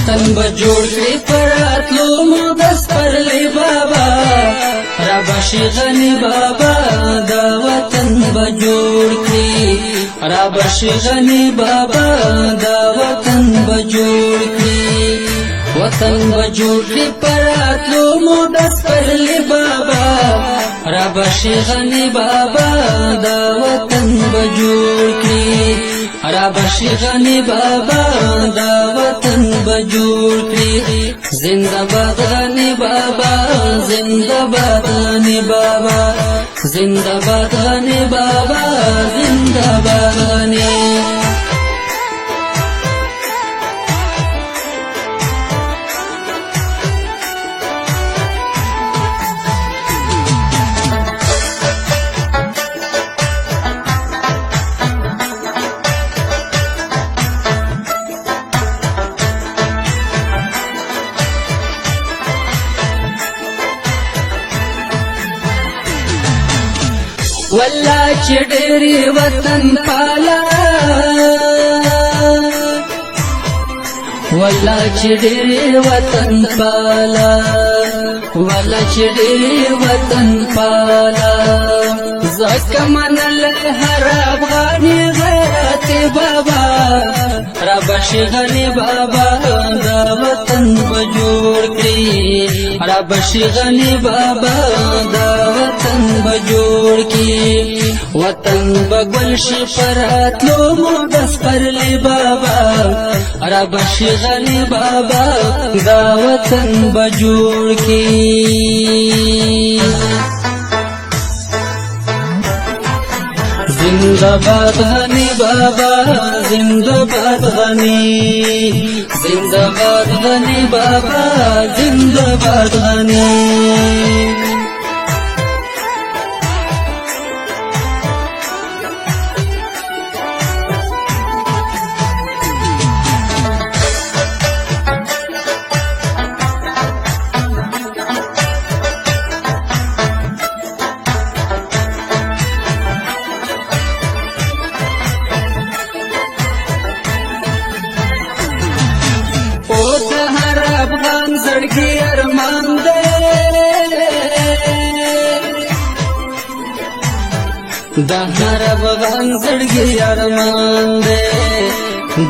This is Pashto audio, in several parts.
وطن بجوړ کړي پراتلو مودس پرلی بابا را بشي غني بابا دا وطن بجوړ کړي را بشي غني بابا دا وطن بجوړ کړي وطن بجوړ کړي پراتلو مودس پرلی بابا را بشي غني بابا دا وطن بجوړ کړي را بشي غني بابا دا وطن بجوړ کړي زنده باد غني بابا زنده باد غني بابا زنده باد غني بابا زنده باد غني والله چې ډېری وطن پالا والله چې ډېری وطن پالا والله چې ډېری وطن پالا زکه منل هر افغاني غیرت بابا را بشي غني بابا دا وطن بجوړ کړي را بشي غني بابا دا وطن بجوړ کړي وطن بګل شي پراتلو مودس پرلی بابا را بشي غني بابا دا وطن بجوړ کړي زندباد غني بابا زندباد غني زندباد غني بابا زندباد غني زړګي ارمان دې د هر افغان زړګي ارمان دې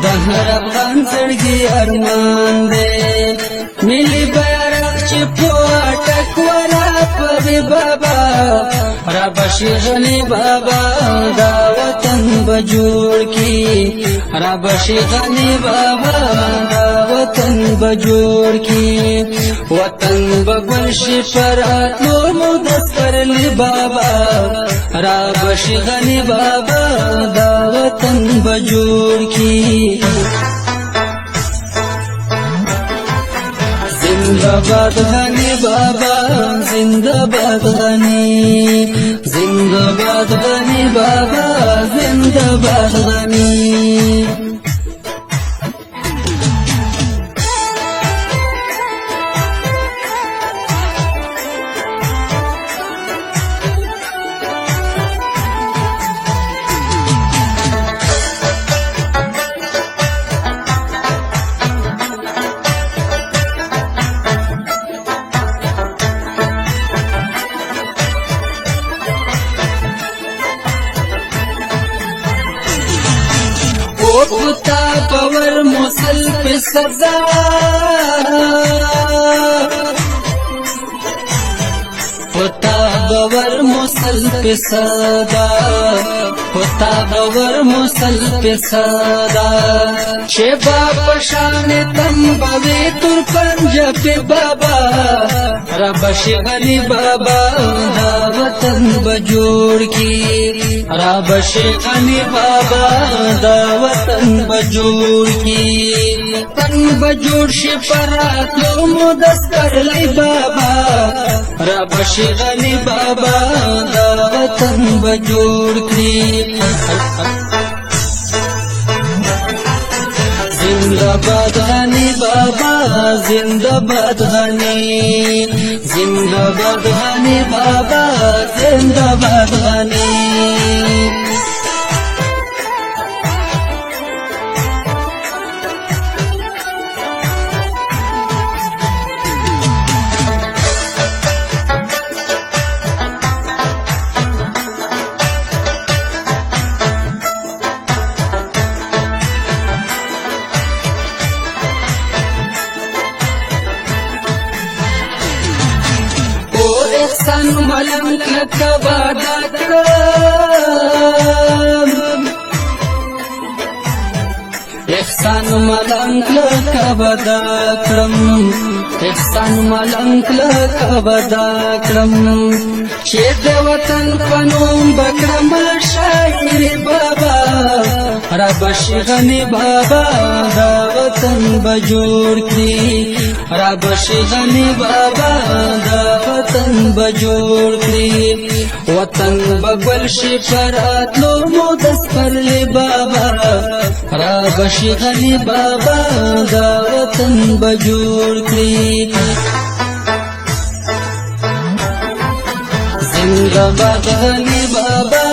د هر افغان زړګي ارمان دې ملي بیرغ چې پټک ورا په بابا را بشي غني بابا دا وطن بجوړ کړي را بشي غني بابا دا وطن بجوړ کړي وطن بګل شي پراتلو مودس پرلی بابا را بشي غني بابا دا وطن بجوړ کړي زندباد غني بابا زندباد غني زندباد غني بابا زندباد غني پتا پور موسل پہ سزا پتا پور موسل پہ سزا پتا پور موسل پہ سزا شیبا پشان تم بوی تر پنجاب بابا را بشي غني بابا دا وطن بجوړ کړي را بشي غني بابا دا وطن بجوړ کړي تن بجوړ شي پراتلو مودس پرلی بابا را بشي غني بابا دا وطن بجوړ کړي زندباد غني بابا زندباد غني زندباد غني بابا زندباد غني احسان ملنګ لکه وعده کړم احسان ملنګ لکه وعده کړم احسان ملنګ لکه وعده کړم چې د وطن په نوم بکړم شاعر بابا را بشي غني بابا دا وطن بجوړ کړي را بشي غني بابا دا وطن بجوړ کړي وطن بګل شي فراتلو مو دسپرلي بابا را بشي غني بابا دا وطن بجوړ کړي زنده باد غني بابا